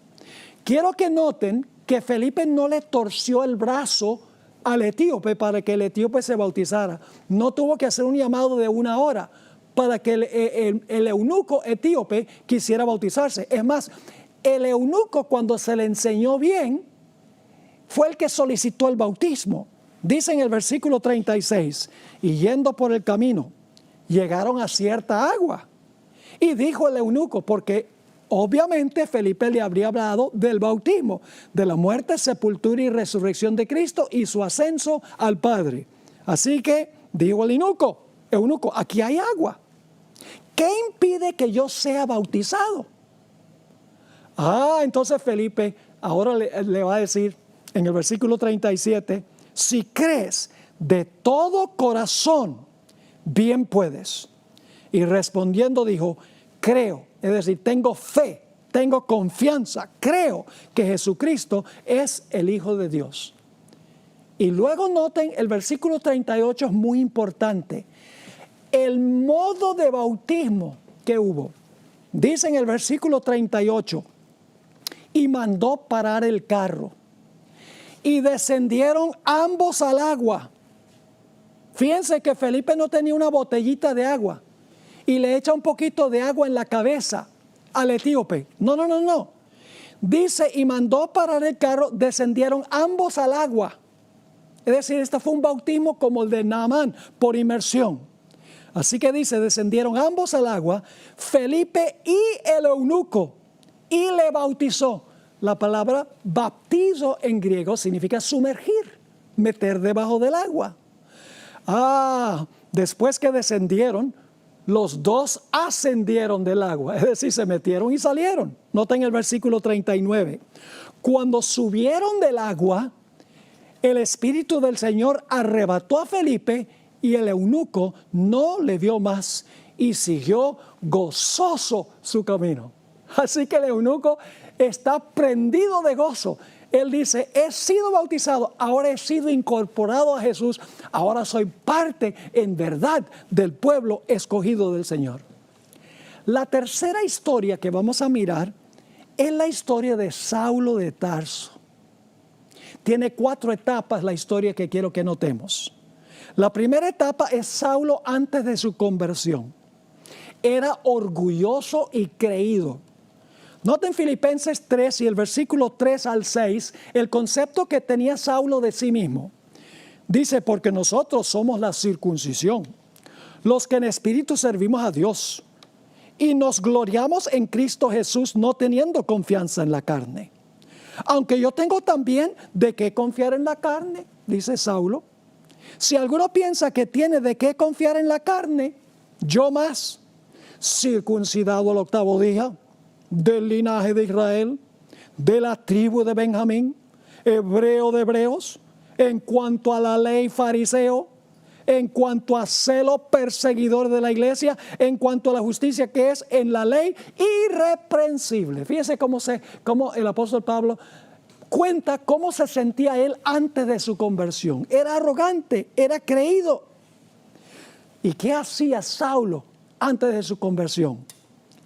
Quiero que noten que Felipe no le torció el brazo al etíope para que el etíope se bautizara. No tuvo que hacer un llamado de 1 hora para que el eunuco etíope quisiera bautizarse. Es más, el eunuco cuando se le enseñó bien, fue el que solicitó el bautismo. Dice en el versículo 36, y yendo por el camino, llegaron a cierta agua. Y dijo el eunuco, porque obviamente Felipe le habría hablado del bautismo, de la muerte, sepultura y resurrección de Cristo y su ascenso al Padre. Así que dijo el eunuco, aquí hay agua. ¿Qué impide que yo sea bautizado? Entonces Felipe ahora le va a decir en el versículo 37, si crees de todo corazón, bien puedes. Y respondiendo dijo, creo, es decir, tengo fe, tengo confianza, creo que Jesucristo es el Hijo de Dios. Y luego noten, el versículo 38 es muy importante. El modo de bautismo que hubo. Dice en el versículo 38, y mandó parar el carro. Y descendieron ambos al agua. Fíjense que Felipe no tenía una botellita de agua y le echa un poquito de agua en la cabeza al etíope. No. Dice, y mandó parar el carro, descendieron ambos al agua. Es decir, este fue un bautismo como el de Naamán, por inmersión. Así que dice, descendieron ambos al agua, Felipe y el eunuco, y le bautizó. La palabra baptizo en griego significa sumergir, meter debajo del agua. Después que descendieron, los dos ascendieron del agua, es decir, se metieron y salieron. Noten el versículo 39. Cuando subieron del agua, el Espíritu del Señor arrebató a Felipe y el eunuco no le vio más y siguió gozoso su camino. Así que el eunuco está prendido de gozo. Él dice, he sido bautizado, ahora he sido incorporado a Jesús, ahora soy parte en verdad del pueblo escogido del Señor. La tercera historia que vamos a mirar es la historia de Saulo de Tarso. Tiene 4 etapas la historia que quiero que notemos. La primera etapa es Saulo antes de su conversión. Era orgulloso y creído. Noten Filipenses 3 y el versículo 3 al 6, el concepto que tenía Saulo de sí mismo. Dice, porque nosotros somos la circuncisión, los que en espíritu servimos a Dios, y nos gloriamos en Cristo Jesús, no teniendo confianza en la carne. Aunque yo tengo también de qué confiar en la carne, dice Saulo. Si alguno piensa que tiene de qué confiar en la carne, yo más, circuncidado al 8º día, del linaje de Israel, de la tribu de Benjamín, hebreo de hebreos, en cuanto a la ley fariseo, en cuanto a celo perseguidor de la iglesia, en cuanto a la justicia que es en la ley irreprensible. Fíjese cómo el apóstol Pablo cuenta cómo se sentía él antes de su conversión. Era arrogante, era creído. ¿Y qué hacía Saulo antes de su conversión?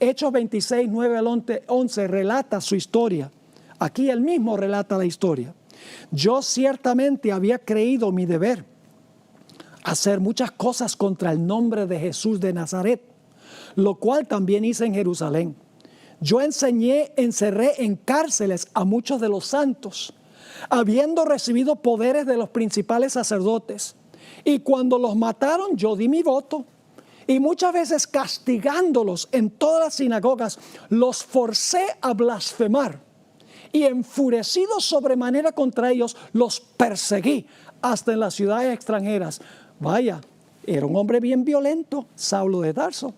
Hechos 26, 9 al 11 relata su historia. Aquí él mismo relata la historia. Yo ciertamente había creído mi deber hacer muchas cosas contra el nombre de Jesús de Nazaret, lo cual también hice en Jerusalén. Yo encerré en cárceles a muchos de los santos, habiendo recibido poderes de los principales sacerdotes. Y cuando los mataron, yo di mi voto. Y muchas veces castigándolos en todas las sinagogas, los forcé a blasfemar. Y enfurecido sobremanera contra ellos, los perseguí hasta en las ciudades extranjeras. Vaya, era un hombre bien violento, Saulo de Tarso,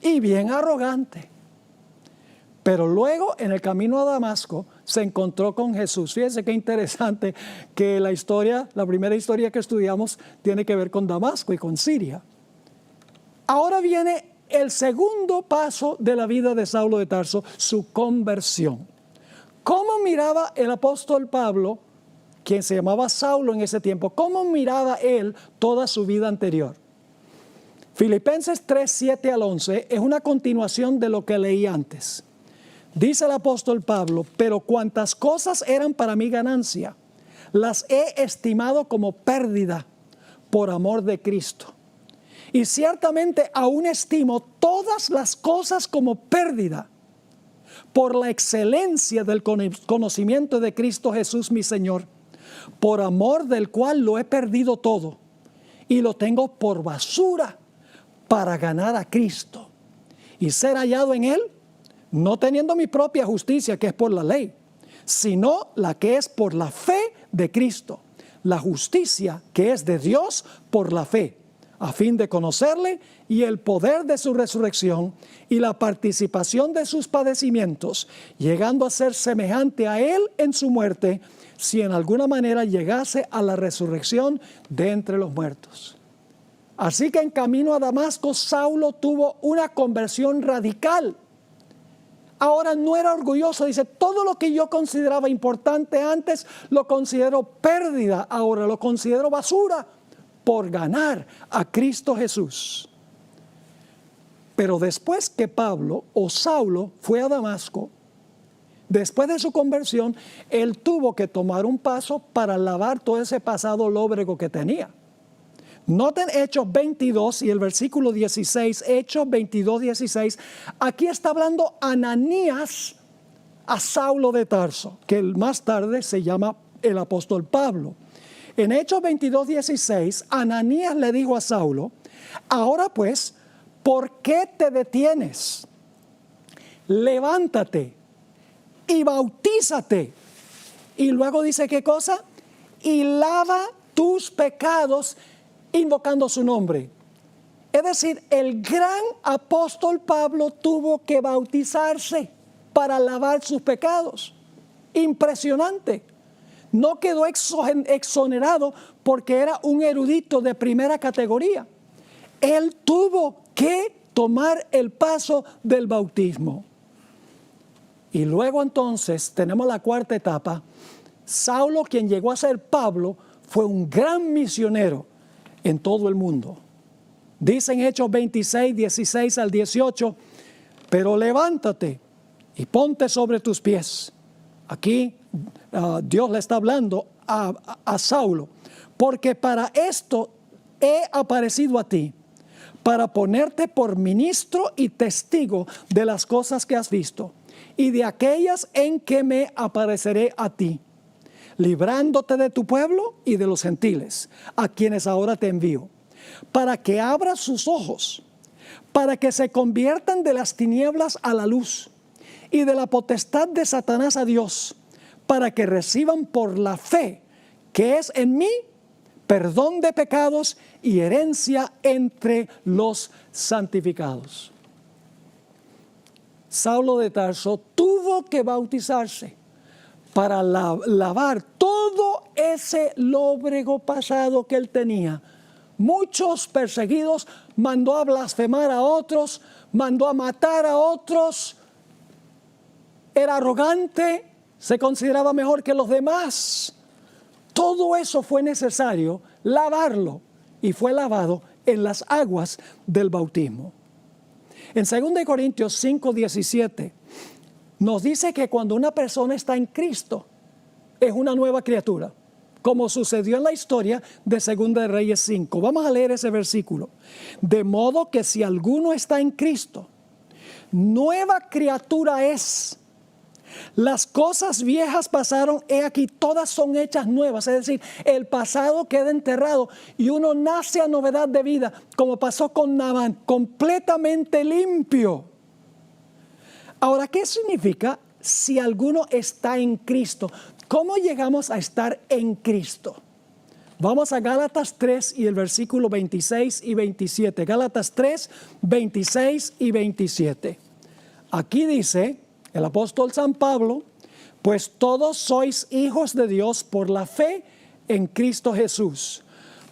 y bien arrogante. Pero luego, en el camino a Damasco, se encontró con Jesús. Fíjense qué interesante que la primera historia que estudiamos tiene que ver con Damasco y con Siria. Ahora viene el segundo paso de la vida de Saulo de Tarso, su conversión. ¿Cómo miraba el apóstol Pablo, quien se llamaba Saulo en ese tiempo, cómo miraba él toda su vida anterior? Filipenses 3, 7 al 11 es una continuación de lo que leí antes. Dice el apóstol Pablo, pero cuantas cosas eran para mí ganancia, las he estimado como pérdida por amor de Cristo. Y ciertamente aún estimo todas las cosas como pérdida por la excelencia del conocimiento de Cristo Jesús mi Señor, por amor del cual lo he perdido todo y lo tengo por basura para ganar a Cristo y ser hallado en Él, no teniendo mi propia justicia que es por la ley, sino la que es por la fe de Cristo, la justicia que es de Dios por la fe, a fin de conocerle y el poder de su resurrección y la participación de sus padecimientos, llegando a ser semejante a Él en su muerte, si en alguna manera llegase a la resurrección de entre los muertos. Así que en camino a Damasco, Saulo tuvo una conversión radical. Ahora no era orgulloso, dice, todo lo que yo consideraba importante antes, lo considero pérdida, ahora lo considero basura, por ganar a Cristo Jesús. Pero después que Pablo o Saulo fue a Damasco, después de su conversión, él tuvo que tomar un paso para lavar todo ese pasado lóbrego que tenía. Noten Hechos 22 y el versículo 16, Hechos 22, 16. Aquí está hablando Ananías a Saulo de Tarso, que más tarde se llama el apóstol Pablo. En Hechos 22, 16, Ananías le dijo a Saulo, ahora pues, ¿por qué te detienes? Levántate y bautízate. Y luego dice, ¿qué cosa? Y lava tus pecados invocando su nombre. Es decir, el gran apóstol Pablo tuvo que bautizarse para lavar sus pecados. Impresionante. No quedó exonerado porque era un erudito de primera categoría. Él tuvo que tomar el paso del bautismo. Y luego entonces tenemos la cuarta etapa. Saulo, quien llegó a ser Pablo, fue un gran misionero en todo el mundo. Dice en Hechos 26, 16 al 18, pero levántate y ponte sobre tus pies. Aquí Dios le está hablando a Saulo, porque para esto he aparecido a ti, para ponerte por ministro y testigo de las cosas que has visto y de aquellas en que me apareceré a ti, librándote de tu pueblo y de los gentiles, a quienes ahora te envío, para que abras sus ojos, para que se conviertan de las tinieblas a la luz y de la potestad de Satanás a Dios, para que reciban por la fe que es en mí perdón de pecados y herencia entre los santificados. Saulo de Tarso tuvo que bautizarse para lavar todo ese lóbrego pasado que él tenía. Muchos perseguidos, mandó a blasfemar a otros, mandó a matar a otros, era arrogante, se consideraba mejor que los demás. Todo eso fue necesario lavarlo y fue lavado en las aguas del bautismo. En 2 Corintios 5, 17 nos dice que cuando una persona está en Cristo es una nueva criatura, como sucedió en la historia de 2 Reyes 5. Vamos a leer ese versículo. De modo que si alguno está en Cristo, nueva criatura es. Las cosas viejas pasaron, he aquí, todas son hechas nuevas. Es decir, el pasado queda enterrado y uno nace a novedad de vida, como pasó con Naamán, completamente limpio. Ahora, ¿qué significa si alguno está en Cristo? ¿Cómo llegamos a estar en Cristo? Vamos a Gálatas 3 y el versículo 26 y 27. Gálatas 3, 26 y 27. Aquí dice el apóstol San Pablo, pues todos sois hijos de Dios por la fe en Cristo Jesús.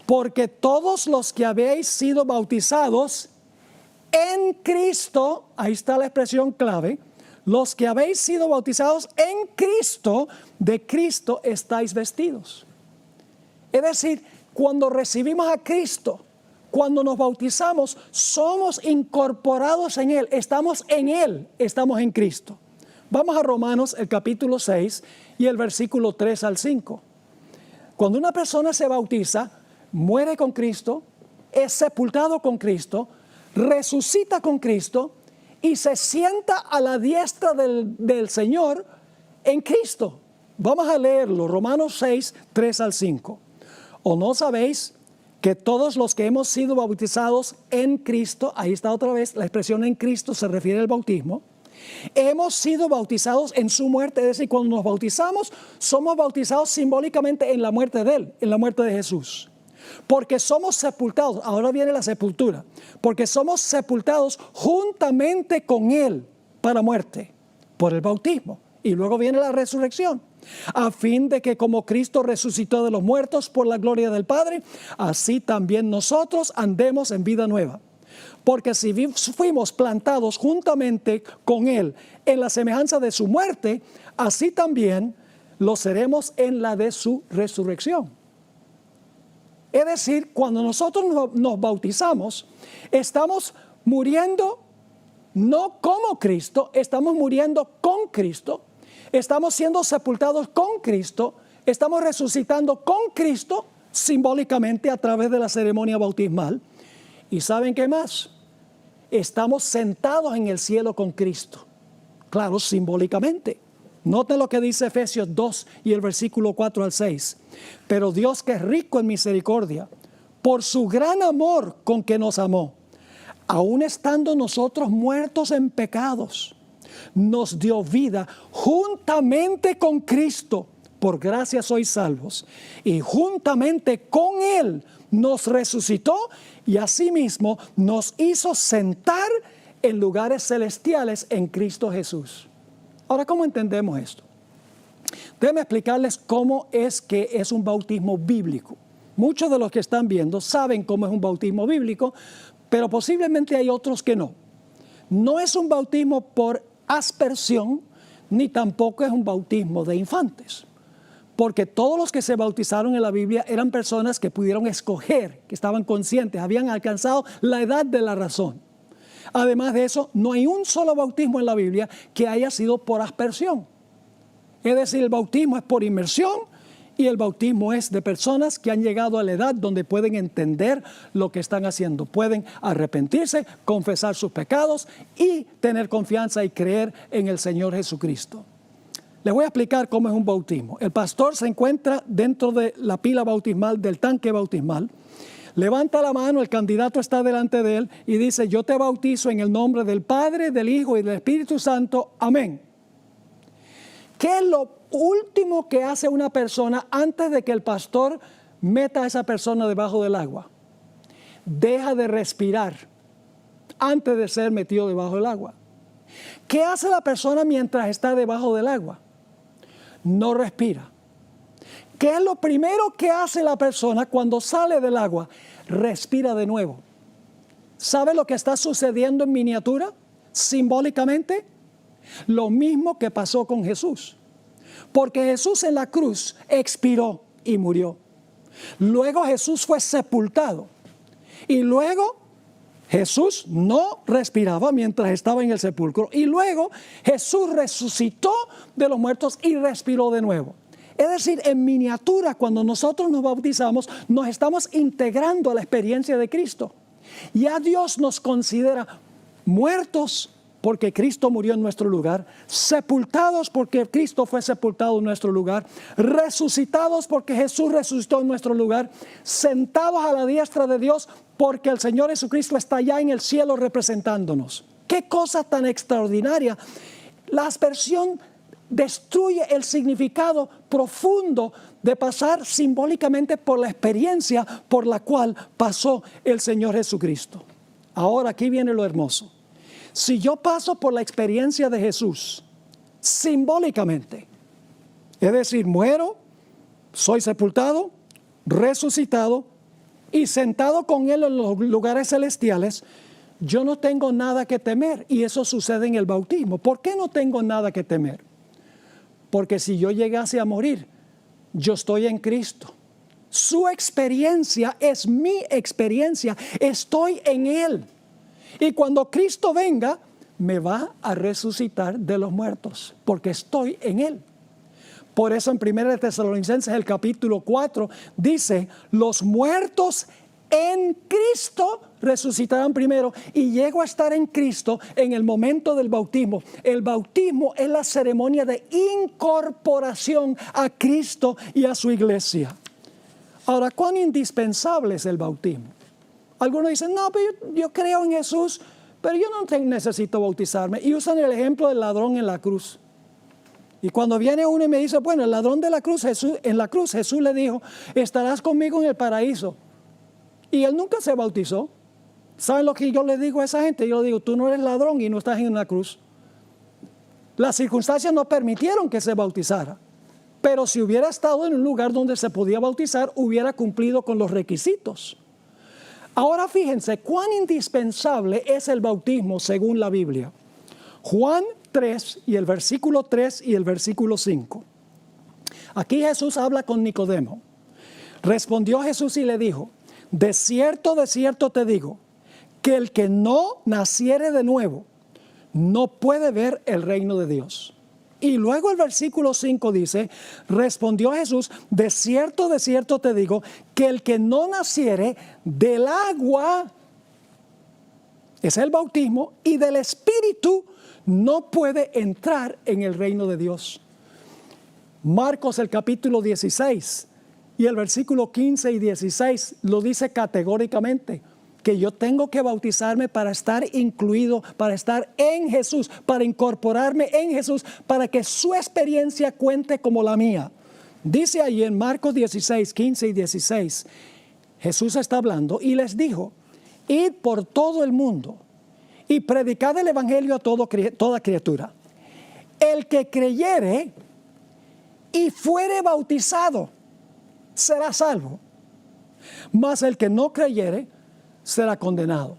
Porque todos los que habéis sido bautizados en Cristo, ahí está la expresión clave, los que habéis sido bautizados en Cristo, de Cristo estáis vestidos. Es decir, cuando recibimos a Cristo, cuando nos bautizamos, somos incorporados en Él, estamos en Cristo. Vamos a Romanos, el capítulo 6 y el versículo 3 al 5. Cuando una persona se bautiza, muere con Cristo, es sepultado con Cristo, resucita con Cristo y se sienta a la diestra del Señor en Cristo. Vamos a leerlo, Romanos 6, 3 al 5. ¿O no sabéis que todos los que hemos sido bautizados en Cristo, ahí está otra vez, la expresión en Cristo se refiere al bautismo, hemos sido bautizados en su muerte? Es decir, cuando nos bautizamos, somos bautizados simbólicamente en la muerte de Él, en la muerte de Jesús. Porque somos sepultados, ahora viene la sepultura, porque somos sepultados juntamente con Él para muerte, por el bautismo. Y luego viene la resurrección, a fin de que como Cristo resucitó de los muertos por la gloria del Padre, así también nosotros andemos en vida nueva. Porque si fuimos plantados juntamente con Él en la semejanza de su muerte, así también lo seremos en la de su resurrección. Es decir, cuando nosotros nos bautizamos, estamos muriendo no como Cristo, estamos muriendo con Cristo, estamos siendo sepultados con Cristo, estamos resucitando con Cristo simbólicamente a través de la ceremonia bautismal. ¿Y saben qué más? Estamos sentados en el cielo con Cristo. Claro, simbólicamente. Noten lo que dice Efesios 2 y el versículo 4 al 6. Pero Dios, que es rico en misericordia, por su gran amor con que nos amó, aun estando nosotros muertos en pecados, nos dio vida juntamente con Cristo. Por gracia sois salvos. Y juntamente con Él nos resucitó y asimismo nos hizo sentar en lugares celestiales en Cristo Jesús. Ahora, ¿cómo entendemos esto? Déjenme explicarles cómo es que es un bautismo bíblico. Muchos de los que están viendo saben cómo es un bautismo bíblico, pero posiblemente hay otros que no. No es un bautismo por aspersión, ni tampoco es un bautismo de infantes. Porque todos los que se bautizaron en la Biblia eran personas que pudieron escoger, que estaban conscientes, habían alcanzado la edad de la razón. Además de eso, no hay un solo bautismo en la Biblia que haya sido por aspersión. Es decir, el bautismo es por inmersión y el bautismo es de personas que han llegado a la edad donde pueden entender lo que están haciendo. Pueden arrepentirse, confesar sus pecados y tener confianza y creer en el Señor Jesucristo. Les voy a explicar cómo es un bautismo. El pastor se encuentra dentro de la pila bautismal, del tanque bautismal. Levanta la mano, el candidato está delante de él y dice: yo te bautizo en el nombre del Padre, del Hijo y del Espíritu Santo. Amén. ¿Qué es lo último que hace una persona antes de que el pastor meta a esa persona debajo del agua? Deja de respirar antes de ser metido debajo del agua. ¿Qué hace la persona mientras está debajo del agua? No respira. ¿Qué es lo primero que hace la persona cuando sale del agua? Respira de nuevo. ¿Sabe lo que está sucediendo en miniatura? Simbólicamente, lo mismo que pasó con Jesús. Porque Jesús en la cruz expiró y murió. Luego Jesús fue sepultado. Y luego Jesús no respiraba mientras estaba en el sepulcro. Y luego Jesús resucitó de los muertos y respiró de nuevo. Es decir, en miniatura, cuando nosotros nos bautizamos, nos estamos integrando a la experiencia de Cristo. Ya Dios nos considera muertos porque Cristo murió en nuestro lugar, sepultados porque Cristo fue sepultado en nuestro lugar, resucitados porque Jesús resucitó en nuestro lugar, sentados a la diestra de Dios porque el Señor Jesucristo está allá en el cielo representándonos. ¡Qué cosa tan extraordinaria! La aspersión destruye el significado profundo de pasar simbólicamente por la experiencia por la cual pasó el Señor Jesucristo. Ahora aquí viene lo hermoso. Si yo paso por la experiencia de Jesús simbólicamente, es decir, muero, soy sepultado, resucitado y sentado con Él en los lugares celestiales, yo no tengo nada que temer. Y eso sucede en el bautismo. ¿Por qué no tengo nada que temer? Porque si yo llegase a morir, yo estoy en Cristo. Su experiencia es mi experiencia. Estoy en Él. Y cuando Cristo venga, me va a resucitar de los muertos, porque estoy en Él. Por eso en 1 Tesalonicenses, el capítulo 4, dice: los muertos en Cristo resucitarán primero, y llego a estar en Cristo en el momento del bautismo. El bautismo es la ceremonia de incorporación a Cristo y a su iglesia. Ahora, ¿cuán indispensable es el bautismo? Algunos dicen, no, pero yo creo en Jesús, pero yo no necesito bautizarme. Y usan el ejemplo del ladrón en la cruz. Y cuando viene uno y me dice, bueno, el ladrón de la cruz, en la cruz Jesús le dijo, estarás conmigo en el paraíso. Y él nunca se bautizó. ¿Saben lo que yo le digo a esa gente? Yo le digo, tú no eres ladrón y no estás en una cruz. Las circunstancias no permitieron que se bautizara. Pero si hubiera estado en un lugar donde se podía bautizar, hubiera cumplido con los requisitos. Ahora fíjense cuán indispensable es el bautismo según la Biblia. Juan 3 y el versículo 3 y el versículo 5. Aquí Jesús habla con Nicodemo. Respondió Jesús y le dijo, de cierto te digo, que el que no naciere de nuevo, no puede ver el reino de Dios. Y luego el versículo 5 dice, respondió Jesús, de cierto te digo, que el que no naciere del agua, es el bautismo, y del Espíritu, no puede entrar en el reino de Dios. Marcos el capítulo 16 y el versículo 15 y 16 lo dice categóricamente, que yo tengo que bautizarme para estar incluido, para estar en Jesús, para incorporarme en Jesús, para que su experiencia cuente como la mía. Dice ahí en Marcos 16, 15 y 16, Jesús está hablando y les dijo, id por todo el mundo y predicad el evangelio a toda criatura. El que creyere y fuere bautizado será salvo, mas el que no creyere será condenado.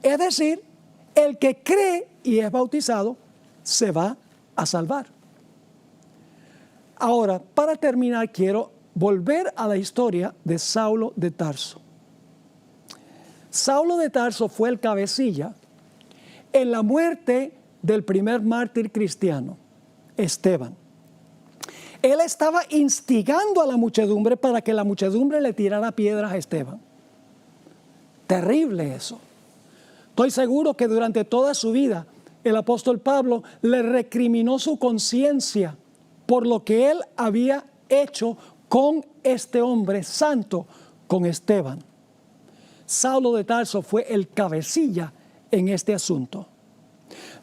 Es decir, el que cree y es bautizado se va a salvar. Ahora, para terminar, quiero volver a la historia de Saulo de Tarso. Saulo de Tarso fue el cabecilla en la muerte del primer mártir cristiano, Esteban. Él estaba instigando a la muchedumbre para que la muchedumbre le tirara piedras a Esteban. Terrible eso. Estoy seguro que durante toda su vida el apóstol Pablo le recriminó su conciencia por lo que él había hecho con este hombre santo, con Esteban. Saulo de Tarso fue el cabecilla en este asunto.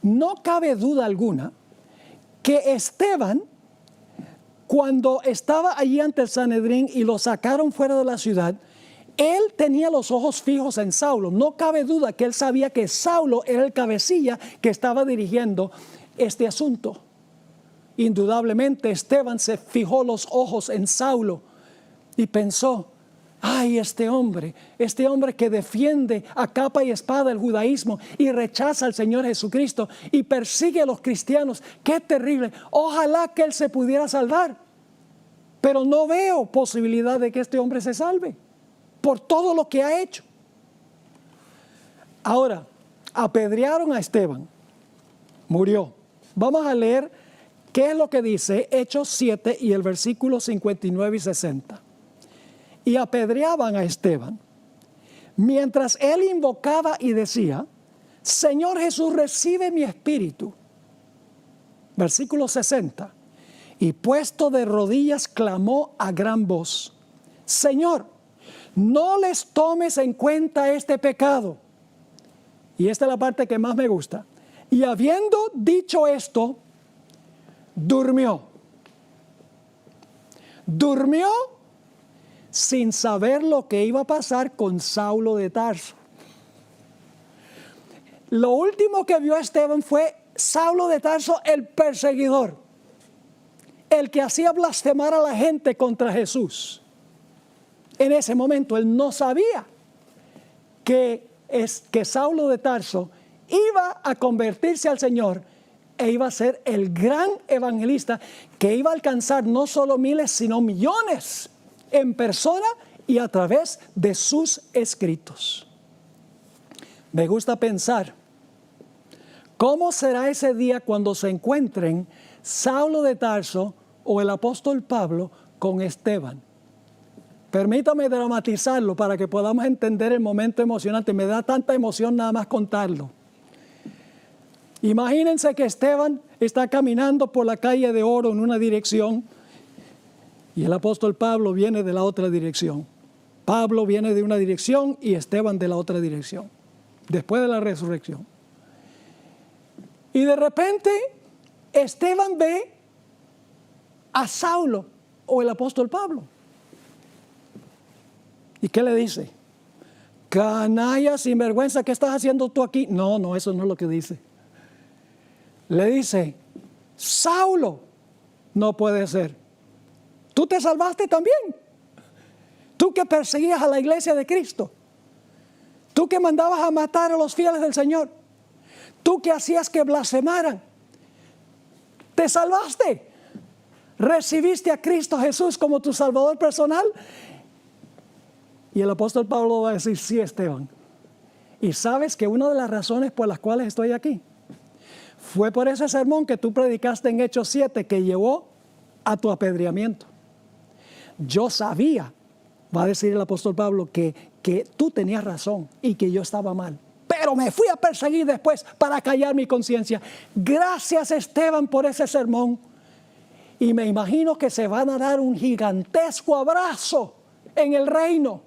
No cabe duda alguna que Esteban, cuando estaba allí ante el Sanedrín y lo sacaron fuera de la ciudad, él tenía los ojos fijos en Saulo. No cabe duda que él sabía que Saulo era el cabecilla que estaba dirigiendo este asunto. Indudablemente Esteban se fijó los ojos en Saulo y pensó, ay, este hombre que defiende a capa y espada el judaísmo y rechaza al Señor Jesucristo y persigue a los cristianos, qué terrible. Ojalá que él se pudiera salvar, pero no veo posibilidad de que este hombre se salve por todo lo que ha hecho. Ahora, apedrearon a Esteban, murió. Vamos a leer qué es lo que dice Hechos 7 y el versículo 59 y 60. Y apedreaban a Esteban, mientras él invocaba y decía, Señor Jesús, recibe mi espíritu. Versículo 60. Y puesto de rodillas clamó a gran voz, Señor, no les tomes en cuenta este pecado. Y esta es la parte que más me gusta. Y habiendo dicho esto, durmió. Durmió sin saber lo que iba a pasar con Saulo de Tarso. Lo último que vio Esteban fue Saulo de Tarso, el perseguidor, el que hacía blasfemar a la gente contra Jesús. En ese momento él no sabía que Saulo de Tarso iba a convertirse al Señor e iba a ser el gran evangelista que iba a alcanzar no solo miles, sino millones en persona y a través de sus escritos. Me gusta pensar, ¿cómo será ese día cuando se encuentren Saulo de Tarso o el apóstol Pablo con Esteban? Permítame dramatizarlo para que podamos entender el momento emocionante. Me da tanta emoción nada más contarlo. Imagínense que Esteban está caminando por la calle de Oro en una dirección y el apóstol Pablo viene de la otra dirección. Pablo viene de una dirección y Esteban de la otra dirección, después de la resurrección. Y de repente Esteban ve a Saulo o el apóstol Pablo. ¿Y qué le dice? Canalla, sinvergüenza, ¿qué estás haciendo tú aquí? No, eso no es lo que dice. Le dice, Saulo, no puede ser. ¿Tú te salvaste también? Tú que perseguías a la iglesia de Cristo. Tú que mandabas a matar a los fieles del Señor. Tú que hacías que blasfemaran. ¿Te salvaste? ¿Recibiste a Cristo Jesús como tu Salvador personal? Y el apóstol Pablo va a decir, sí, Esteban. Y sabes que una de las razones por las cuales estoy aquí fue por ese sermón que tú predicaste en Hechos 7 que llevó a tu apedreamiento. Yo sabía, va a decir el apóstol Pablo, que tú tenías razón y que yo estaba mal. Pero me fui a perseguir después para callar mi conciencia. Gracias, Esteban, por ese sermón. Y me imagino que se van a dar un gigantesco abrazo en el reino.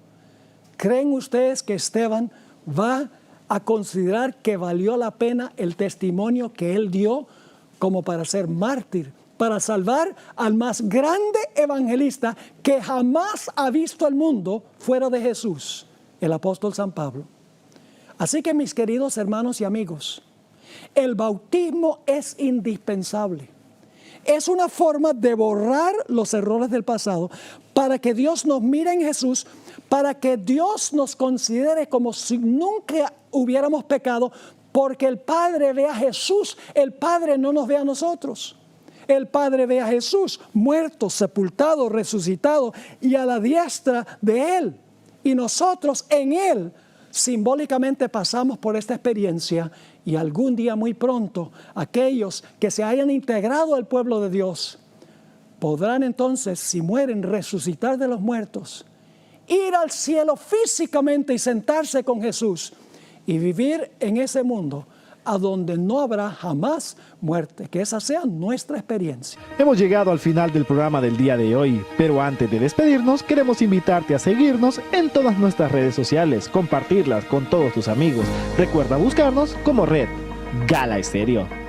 ¿Creen ustedes que Esteban va a considerar que valió la pena el testimonio que él dio como para ser mártir, para salvar al más grande evangelista que jamás ha visto el mundo fuera de Jesús, el apóstol San Pablo? Así que, mis queridos hermanos y amigos, el bautismo es indispensable. Es una forma de borrar los errores del pasado para que Dios nos mire en Jesús, para que Dios nos considere como si nunca hubiéramos pecado, porque el Padre ve a Jesús, el Padre no nos ve a nosotros. El Padre ve a Jesús muerto, sepultado, resucitado y a la diestra de Él. Y nosotros en Él simbólicamente pasamos por esta experiencia y algún día muy pronto aquellos que se hayan integrado al pueblo de Dios podrán entonces, si mueren, resucitar de los muertos, ir al cielo físicamente y sentarse con Jesús y vivir en ese mundo a donde no habrá jamás muerte. Que esa sea nuestra experiencia. Hemos llegado al final del programa del día de hoy, pero antes de despedirnos queremos invitarte a seguirnos en todas nuestras redes sociales, compartirlas con todos tus amigos. Recuerda buscarnos como Red Gala Estéreo.